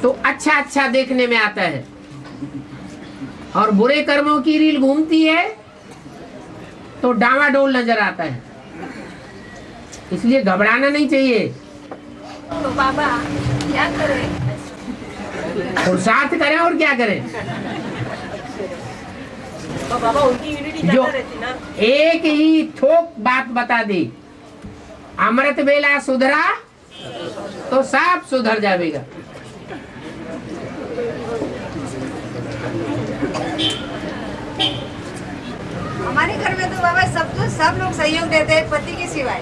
तो अच्छा अच्छा देखने में आता है, और बुरे कर्मों की रील घूमती है तो डावाडोल नजर आता है। इसलिए घबराना नहीं चाहिए। तो बाबा क्या करें? पुरुषार्थ करें और क्या करें। तो बाबा उनकी यूनिटी जो ज्यादा रहती ना। एक ही थोक बात बता दी, अमृत बेला सुधरा तो सब सुधर जाएगा। हमारे घर में तो बाबा सब लोग सहयोग देते हैं, पति के सिवाय।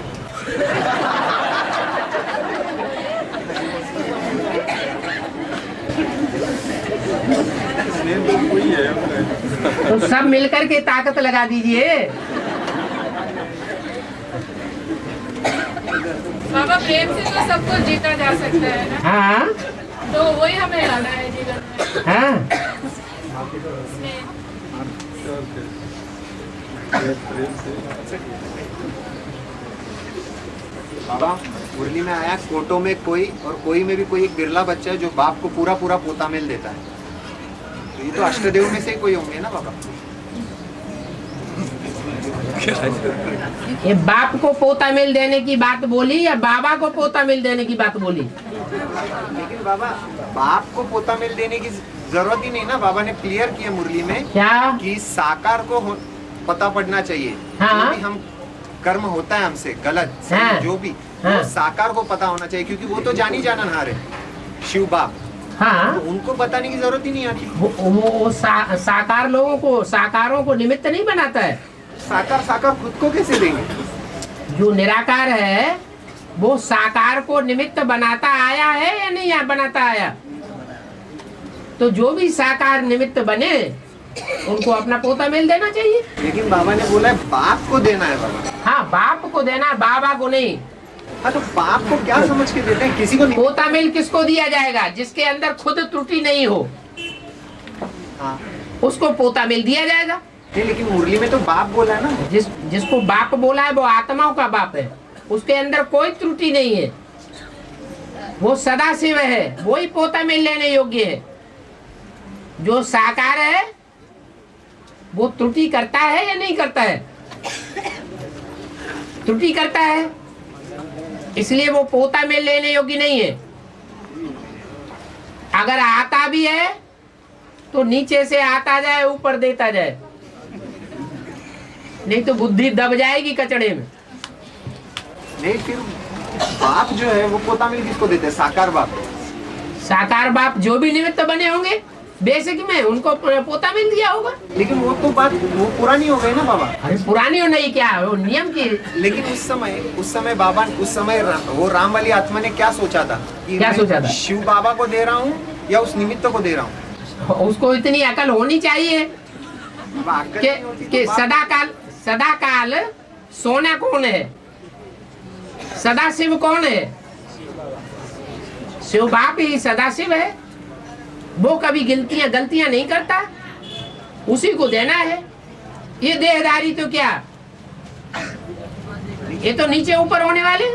तो सब मिलकर के ताकत लगा दीजिए। बाबा, प्रेम से तो सबको जीता जा सकता है ना। हाँ, तो वही हमें लाना है जीवन में। हाँ, बाबा, मुरली में आया कोटो में कोई में भी कोई एक बिरला बच्चा है जो बाप को पूरा पूरा पोता मिल देता है। तो ये तो अष्टदेव में से कोई होंगे ना बाबा। ये बाप को पोता मिल देने की बात बोली या बाबा को पोता मिल देने की बात बोली? लेकिन बाबा, बाप को पोता मिल देने की जरूरत ही नहीं ना। बाबा ने क्लियर किया मुरली में क्या कि साकार को पता पड़ना चाहिए। हाँ? जो भी हम कर्म होता है हमसे गलत हाँ? जो भी हाँ? वो साकार को पता होना चाहिए, क्योंकि वो तो जानी जाननहार है, शिव बाप। हाँ, तो उनको बताने की जरूरत ही नहीं आती। वो साकार लोगों को, साकारों को निमित्त नहीं बनाता है। साकार साकार खुद को कैसे देंगे? जो निराकार है वो साकार को निमित्त बनाता आया है या नहीं बनाता आया? तो जो भी साकार निमित्त बने उनको अपना पोता मेल देना चाहिए। लेकिन बाबा ने बोला है बाप को देना है बाबा। हाँ, बाप को देना, बाबा को नहीं। हाँ, तो बाप को क्या समझ के देते हैं? किसी को नहीं। पोता मेल किसको दिया जाएगा? जिसके अंदर खुद त्रुटि नहीं हो, हाँ, उसको पोता मेल दिया जाएगा। नहीं, लेकिन मुरली में तो बाप बोला है ना। जिसको बाप बोला है वो आत्माओं का बाप है, उसके अंदर कोई त्रुटि नहीं है, वो सदा शिव है, वही पोता मेल लेने योग्य है। जो साकार है वो त्रुटि करता है या नहीं करता है? त्रुटि करता है, इसलिए वो पोता मेल लेने योग्य नहीं है। अगर आता भी है तो नीचे से आता जाए, ऊपर देता जाए, नहीं तो बुद्धि दब जाएगी कचड़े में। नहीं, फिर बाप जो है वो पोता मेल किसको देते हैं? साकार बाप। साकार बाप जो भी निमित्त बने होंगे बेसिक में उनको पोता मिल दिया होगा। लेकिन वो तो बात वो पुरानी हो गई ना बाबा। अरे पुरानी हो नहीं, क्या वो नियम की। लेकिन उस समय बाबा, उस समय वो राम वाली आत्मा ने क्या सोचा था कि क्या सोचा था? शिव बाबा को दे रहा हूँ या उस निमित्त को दे रहा हूँ? उसको इतनी अकल होनी चाहिए कि सदा काल सोना कौन है? सदा शिव कौन है? शिव बाप ही सदा शिव है। वो कभी गलतियां नहीं करता, उसी को देना है। ये देहदारी तो क्या, ये तो नीचे ऊपर होने वाले।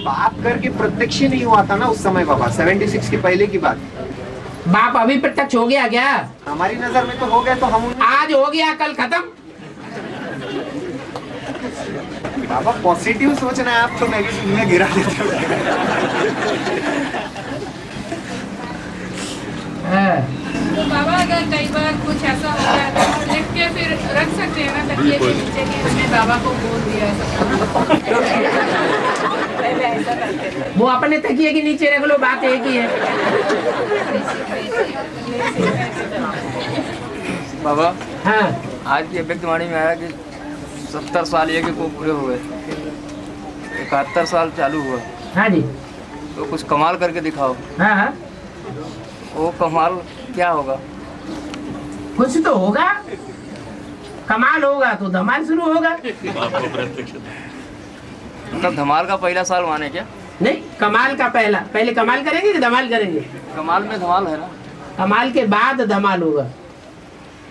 बाप करके प्रत्यक्ष नहीं हुआ था ना उस समय बाबा, 76 के पहले की बात। बाप अभी प्रत्यक्ष हो गया क्या? हमारी नजर में तो हो गया, तो हम आज हो गया कल खत्म। बाबा पॉजिटिव सोचना है, आप तो नेगेटिव में गिरा देते हो। तो बाबा अगर कई बार कुछ ऐसा हो जाए तो लिख के फिर रख सकते हैं ना तकिए के नीचे कि हमने बाबा को बोल दिया। वो अपने तकिए के नीचे रख लो, बात एक ही है। बाबा हाँ, आज की अव्यक्त वाणी में आया कि 70 साल ये कि को पूरे हुए, 71 साल चालू हुआ। हाँ जी, तो कुछ कमाल करके दिखाओ। हाँ हाँ, वो कमाल क्या होगा? कुछ तो होगा, कमाल होगा तो धमाल शुरू होगा। मतलब धमाल का पहला साल माने क्या? नहीं, कमाल का पहले कमाल करेंगे कि धमाल करेंगे? कमाल में धमाल है ना। कमाल के बाद धमाल होगा।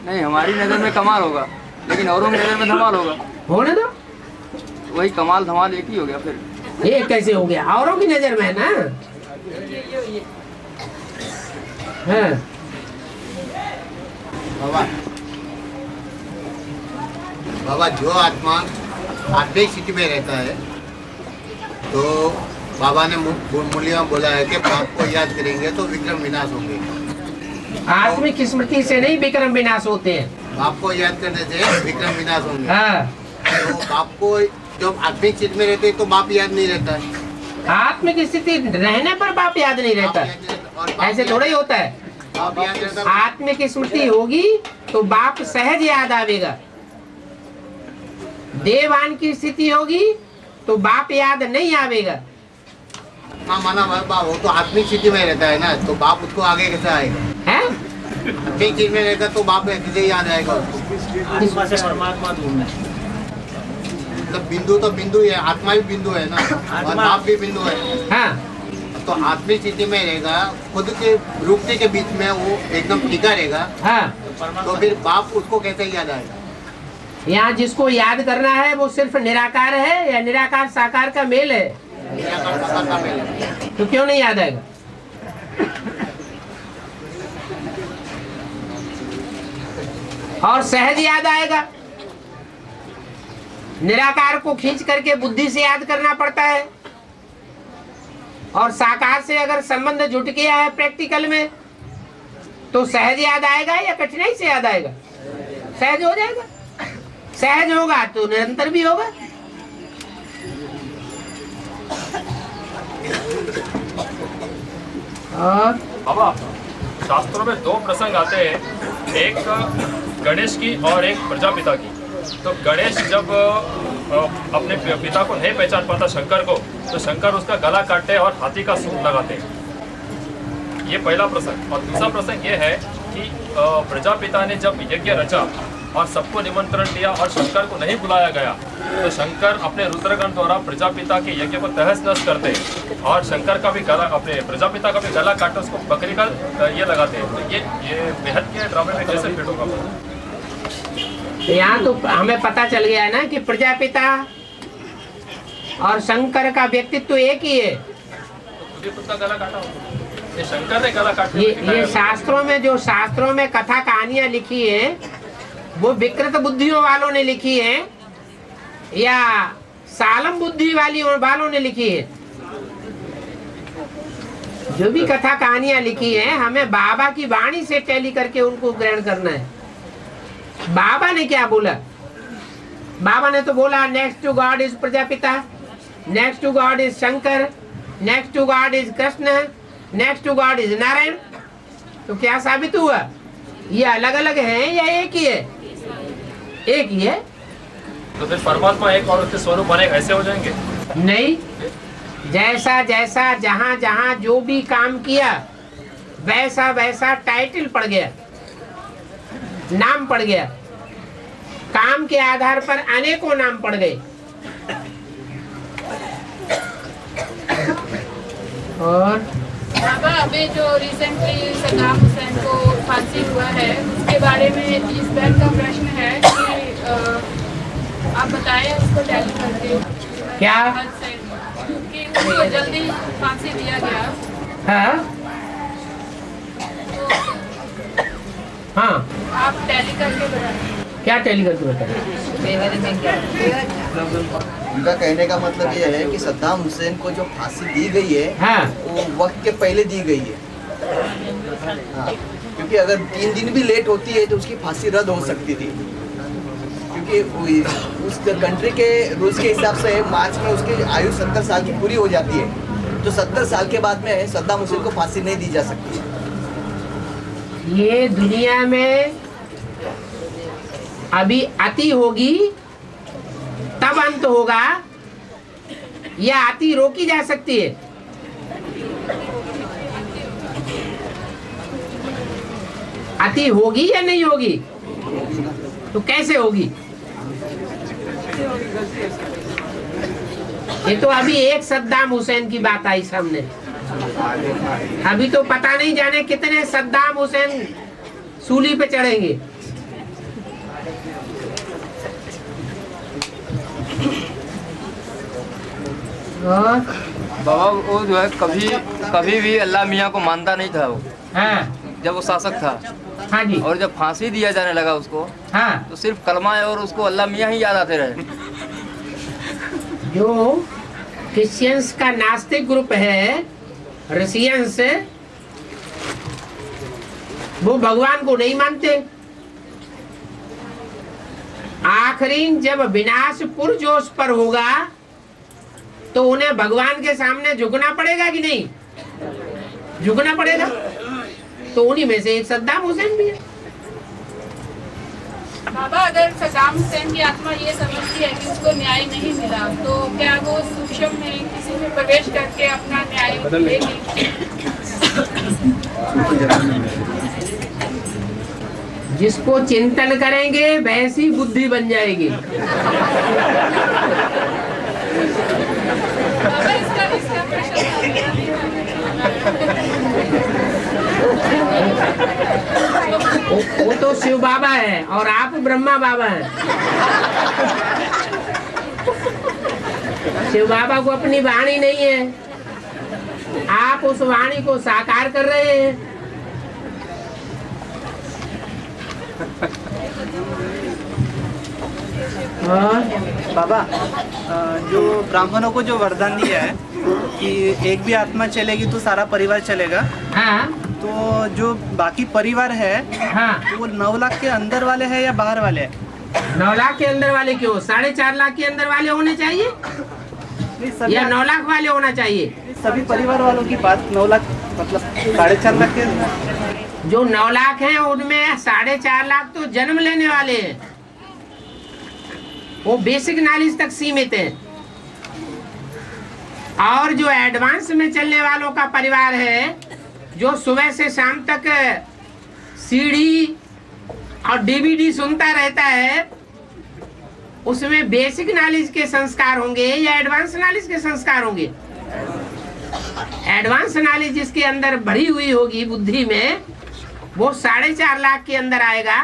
नहीं, हमारी नजर में कमाल होगा लेकिन औरों की नजर में धमाल होगा। होने दो, वही कमाल धमाल एक ही हो गया। फिर ये कैसे हो गया? औरों की नजर में है ना। हाँ बाबा, जो आत्मा आत्मिक स्थिति में रहता है तो बाबा ने मुरली में बोला है कि बाप को याद करेंगे तो विक्रम विनाश होंगे। आत्मिक स्मृति से नहीं विक्रम विनाश होते हैं, बाप को याद करने से विक्रम विनाश होंगे। हाँ। तो बाप को जब आत्मिक स्थिति में रहते तो बाप याद नहीं रहता है। आत्मिक स्थिति रहने पर बाप याद नहीं रहता, ऐसे थोड़ा ही होता है। आत्मिक स्मृति होगी तो बाप सहज याद आवेगा। देवान की स्थिति होगी तो बाप याद नहीं आवेगा। माना बाबा, वो तो आत्मिक स्थिति में रहता है ना, तो बाप उसको आगे कैसे आएगा? है आत्मिक स्थिति में रहेगा तो बाप कैसे याद आएगा उसको? परमात्मा ढूंढना, मतलब बिंदु तो बिंदु है, आत्मा भी बिंदु है ना, और बाप भी बिंदु है। हाँ। तो आत्मिक स्थिति में रहेगा, खुद के रूपते के बीच में वो एकदम टिका रहेगा। हाँ। तो फिर बाप उसको कैसे याद आएगा? यहाँ जिसको याद करना है वो सिर्फ निराकार है या निराकार साकार का मेल है? निराकार साकार का मेल है। तो क्यों नहीं याद आएगा? और सहज याद आएगा। निराकार को खींच करके बुद्धि से याद करना पड़ता है, और साकार से अगर संबंध जुट गया है प्रैक्टिकल में तो सहज याद आएगा या कठिनाई से याद आएगा? सहज हो जाएगा। सहज होगा तो निरंतर भी होगा। और बाबा, शास्त्रों में 2 प्रसंग आते हैं, एक गणेश की और एक प्रजापिता की। तो गणेश जब अपने पिता को नहीं पहचान पाता शंकर को, तो शंकर उसका गला काटते और हाथी का सूंड लगाते हैं। ये पहला प्रसंग। और दूसरा प्रसंग ये है कि प्रजापिता ने जब यज्ञ रचा और सबको निमंत्रण दिया और शंकर को नहीं बुलाया गया, तो शंकर अपने रुद्रगण द्वारा प्रजापिता के यज्ञ को तहस नहस करते और शंकर का भी गला, अपने प्रजापिता का भी गला काटकर उसको बकरी का ये लगाते हैं। तो ये बेहद के ड्रामे में कैसे फिट होगा? यहाँ तो हमें पता चल गया है ना कि प्रजापिता और शंकर का व्यक्तित्व एक ही है। तो गला काटा ये शंकर ने गला काटा। ये शास्त्रों में, जो शास्त्रों में कथा कहानियां लिखी है, वो विकृत बुद्धियों वालों ने लिखी है या सालम बुद्धि वालों ने लिखी है। जो भी कथा कहानियां लिखी है, हमें बाबा की वाणी से टैली करके उनको ग्रहण करना है। बाबा ने क्या बोला? बाबा ने तो बोला next to God is Prajapita, next to God is Shankar, next to God is Krishna, next to God is Narayan. तो क्या साबित हुआ? ये अलग अलग हैं या एक ही है? एक ही है। तो फिर परमात्मा एक और उसके स्वरूप बने, ऐसे हो जाएंगे? नहीं, जैसा जैसा जहां जहां जो भी काम किया, वैसा वैसा टाइटल पड़ गया, नाम पड़ गया। काम के आधार पर अनेकों नाम पड़ गए। और बाबा अभी जो रिसेंटली सद्दाम हुसैन को फांसी हुआ है, उसके बारे में इस बार का प्रश्न है कि आप बताएं उसको टैली करके क्या कि उसको जल्दी फांसी दिया गया। हाँ हाँ, आप टैली करके बताएं। क्या टैली करके बताएं? उनका कहने का मतलब ये है कि सद्दाम हुसैन को जो फांसी दी गई है, हाँ, वो वक्त के पहले दी गई है। हाँ, क्योंकि अगर 3 दिन भी लेट होती है तो उसकी फांसी रद्द हो सकती थी, क्योंकि उस कंट्री के रूल्स के हिसाब से मार्च में उसकी आयु 70 साल की पूरी हो जाती है। तो 70 साल के बाद में सद्दाम हुसैन को फांसी नहीं दी जा सकती। ये दुनिया में अभी अति होगी तब अंत होगा, या अति रोकी जा सकती है? अति होगी या नहीं होगी? तो कैसे होगी? ये तो अभी एक सद्दाम हुसैन की बात आई सामने। अभी तो पता नहीं जाने कितने सद्दाम हुसैन सूली पे चढ़ेंगे। बाबा वो जो है कभी भी अल्लाह मियाँ को मानता नहीं था वो। हाँ। जब वो शासक था। हाँ जी। और जब फांसी दिया जाने लगा उसको, हाँ, तो सिर्फ कलमा है और उसको अल्लाह मियाँ ही याद आते रहे। जो क्रिश्चियंस का नास्तिक ग्रुप है, रसियंस, वो भगवान को नहीं मानते। आखिरी जब विनाश पुरजोश पर होगा तो उन्हें भगवान के सामने झुकना पड़ेगा कि नहीं? झुकना पड़ेगा। तो उन्हीं में से एक सद्दाम हुसैन भी है। बाबा अगर सद्दाम हुसैन की आत्मा ये समझती है कि उसको न्याय नहीं मिला, तो क्या वो सूक्ष्म में किसी में प्रवेश करके अपना न्याय लेगी? जिसको चिंतन करेंगे वैसी बुद्धि बन जाएगी। बाबा इसका वो तो शिव बाबा है और आप ब्रह्मा बाबा हैं। शिव बाबा को अपनी वाणी नहीं है, आप उस वाणी को साकार कर रहे हैं। बाबा जो ब्राह्मणों को जो वरदान दिया है कि एक भी आत्मा चलेगी तो सारा परिवार चलेगा, हाँ, तो जो बाकी परिवार है, हाँ, तो वो 9 लाख के अंदर वाले हैं या बाहर वाले हैं? 9 लाख के अंदर वाले क्यों? 4.5 लाख के अंदर वाले होने चाहिए या 9 लाख वाले होना चाहिए? सभी परिवार वालों की बात 9 लाख मतलब 4.5 लाख के। जो 9 लाख हैं उनमें 4.5 लाख तो जन्म लेने वाले हैं। वो बेसिक नॉलेज तक सीमित है। और जो एडवांस में चलने वालों का परिवार है, जो सुबह से शाम तक सीडी और डीवीडी सुनता रहता है, उसमें बेसिक नॉलेज के संस्कार होंगे या एडवांस नॉलेज के संस्कार होंगे? एडवांस नॉलेज जिसके अंदर भरी हुई होगी बुद्धि में, वो 4.5 लाख के अंदर आएगा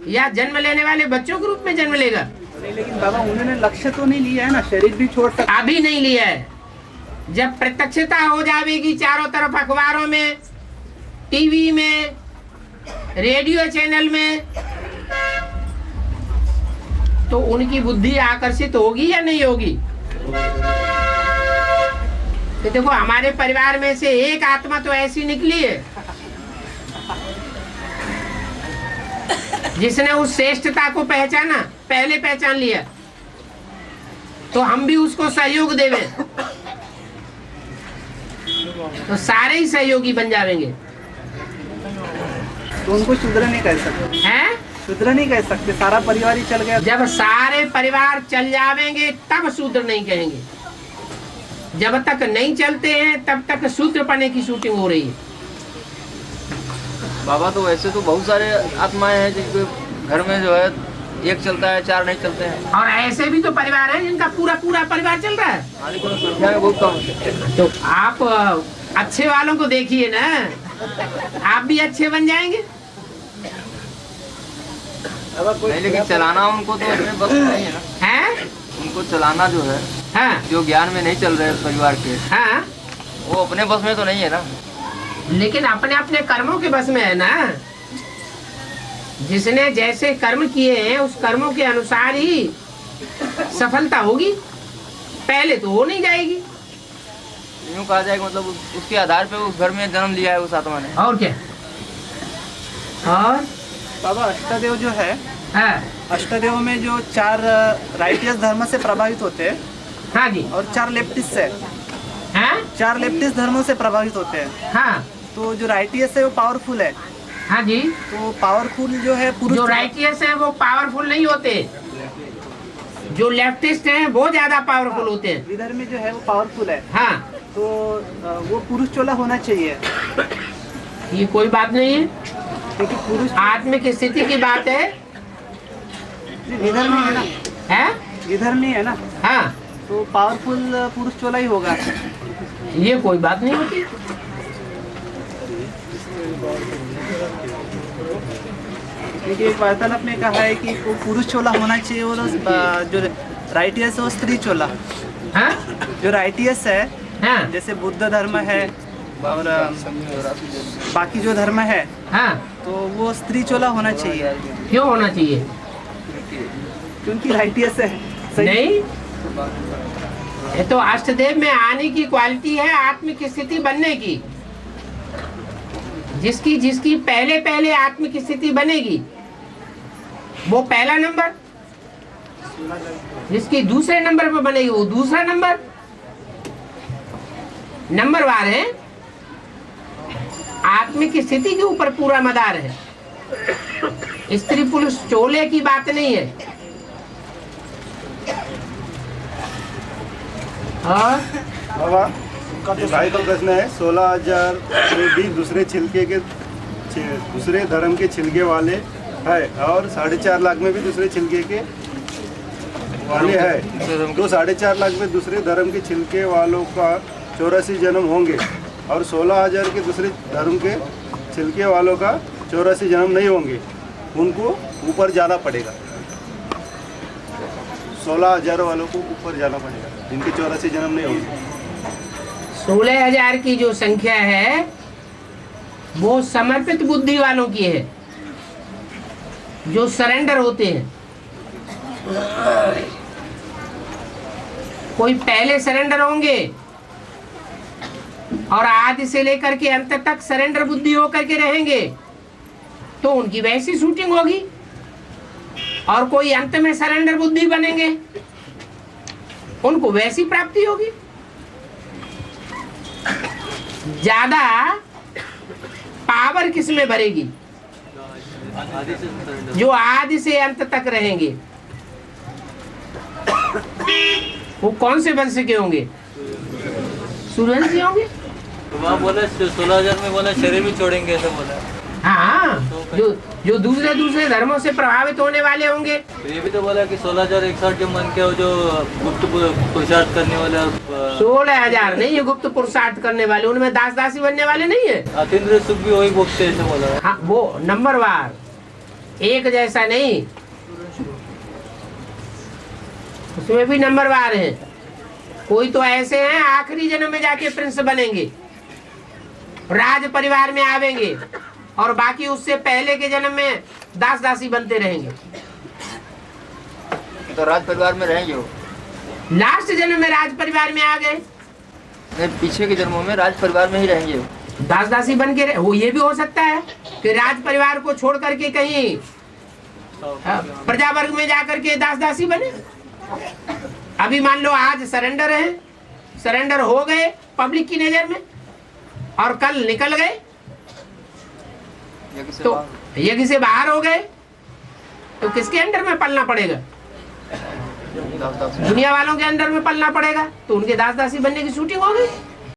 या जन्म लेने वाले बच्चों के रूप में जन्म लेगा? लेकिन बाबा उन्होंने लक्ष्य तो नहीं लिया है ना, शरीर भी छोड़ सकते। अभी नहीं लिया है। जब प्रत्यक्षता हो जाएगी चारों तरफ, अखबारों में, टीवी में, रेडियो चैनल में, तो उनकी बुद्धि आकर्षित होगी या नहीं होगी? तो देखो, हमारे परिवार में से एक आत्मा तो ऐसी निकली है जिसने उस श्रेष्ठता को पहचाना, पहले पहचान लिया, तो हम भी उसको सहयोग देवे तो सारे ही सहयोगी बन जाएंगे। तो उनको शुद्र नहीं कह सकते हैं? शुद्र नहीं कह सकते, सारा परिवार ही चल गया। जब सारे परिवार चल जावेंगे तब शूद्र नहीं कहेंगे। जब तक नहीं चलते हैं तब तक शूद्र पने की शूटिंग हो रही है। बाबा तो वैसे तो बहुत सारे आत्माएं हैं जिनके घर में जो है एक चलता है, 4 नहीं चलते हैं। और ऐसे भी तो परिवार हैं जिनका पूरा परिवार चल रहा है। संख्या में बहुत कम है। तो आप अच्छे वालों को देखिए ना, आप भी अच्छे बन जाएंगे। नहीं, लेकिन चलाना उनको तो अपने बस में नहीं है ना। हैं? उनको चलाना जो है, हाँ, जो ज्ञान में नहीं चल रहे परिवार के, हाँ, वो अपने बस में तो नहीं है ना। लेकिन अपने अपने कर्मों के बस में है ना। जिसने जैसे कर्म किए हैं उस कर्मों के अनुसार ही सफलता होगी, पहले तो हो नहीं जाएगी। यूँ कहा जाए मतलब उसके आधार पे उस घर में जन्म लिया है उस आत्मा ने। और क्या? और बाबा अष्टदेव जो है, हाँ, अष्टदेव में जो 4 राइटियस धर्म से प्रभावित होते हैं, हाँ जी, और 4 लेफ्टिस्ट से, हाँ, 4 लेफ्टिस्ट धर्मों से प्रभावित होते हैं। हाँ, तो जो राइटियस है वो पावरफुल है। हाँ जी, तो पावरफुल जो है पुरुष, जो राइटियस है वो पावरफुल नहीं होते, जो लेफ्टिस्ट हैं वो ज्यादा पावरफुल होते हैं। इधर में जो है वो पावरफुल है। हाँ, तो वो पुरुष चोला होना चाहिए। ये कोई बात नहीं है, क्योंकि पुरुष आत्मिक स्थिति की बात है। इधर में है ना, है इधर में है ना। हाँ, तो पावरफुल पुरुष चोला ही होगा। ये कोई बात नहीं होती। क्योंकि एक वार्तालाप में कहा है कि वो पुरुष चोला होना चाहिए, और जो राइटियस है वो स्त्री चोला। हाँ? जो राइटियस है, हाँ, जैसे बुद्ध धर्म है और बाकी जो धर्म है, हाँ, तो वो स्त्री चोला होना चाहिए। क्यों होना चाहिए? क्योंकि राइटियस है। नहीं, ये तो अष्टदेव में आने की क्वालिटी है, आत्मिक स्थिति बनने की। जिसकी पहले आत्मिक स्थिति बनेगी वो पहला नंबर, जिसकी दूसरे नंबर पर बनेगी वो दूसरा नंबरवार है। आत्मिक स्थिति के ऊपर पूरा मदार है। स्त्री पुरुष चोले की बात नहीं है। और भाई का प्रश्न है, 16,000 में भी दूसरे छिलके के दूसरे धर्म के छिलके वाले है, और 4.5 लाख में भी दूसरे छिलके के वाले है। तो 4.5 लाख में दूसरे धर्म के छिलके वालों का 84 जन्म होंगे, और 16,000 के दूसरे धर्म के छिलके वालों का 84 जन्म नहीं होंगे। उनको ऊपर जाना पड़ेगा। 16,000 वालों को ऊपर जाना पड़ेगा, जिनके 84 जन्म नहीं होंगे। 16,000 की जो संख्या है वो समर्पित बुद्धि वालों की है, जो सरेंडर होते हैं। कोई पहले सरेंडर होंगे और आदि से लेकर के अंत तक सरेंडर बुद्धि होकर के रहेंगे, तो उनकी वैसी शूटिंग होगी। और कोई अंत में सरेंडर बुद्धि बनेंगे, उनको वैसी प्राप्ति होगी। ज्यादा पावर किसमें भरेगी? जो आदि से अंत तक रहेंगे। वो कौन से वंश के होंगे? सूर्यवंशी होंगे। तो वहाँ बोला 16,000 में बोला शरीर भी छोड़ेंगे ऐसा बोला। हाँ, जो दूसरे धर्मों से प्रभावित होने वाले होंगे। तो ये भी तो बोला कि 16,061 जो मन के जो गुप्त पुरुषार्थ करने वाले 16,000 नहीं, ये गुप्त पुरुषार्थ करने वाले, उनमें दास दासी बनने वाले नहीं है। अतीन्द्रिय सुख भी वही भोगते ऐसे बोला। हाँ, वो नंबरवार, एक जैसा नहीं, उसमें भी नंबरवार है। कोई तो ऐसे हैं आखिरी जन्म में जाके प्रिंस बनेंगे, राज परिवार में आवेंगे, और बाकी उससे पहले के जन्म में दास दासी बनते रहेंगे। तो राज परिवार में रहेंगे वो। लास्ट जन्म में राज परिवार में आ गए, नहीं पीछे के जन्मों में राज परिवार में ही रहेंगे दास दासी बन के वो। ये भी हो सकता है कि राज परिवार को छोड़ करके कहीं प्रजा वर्ग में जाकर के दास दासी बने। अभी मान लो आज सरेंडर है, सरेंडर हो गए पब्लिक की नजर में, और कल निकल गए तो यज्ञ से बाहर हो गए, तो किसके अंडर में पलना पड़ेगा? दुनिया वालों के अंडर में पलना पड़ेगा। तो उनके दास दासी बनने की शूटिंग हो गई।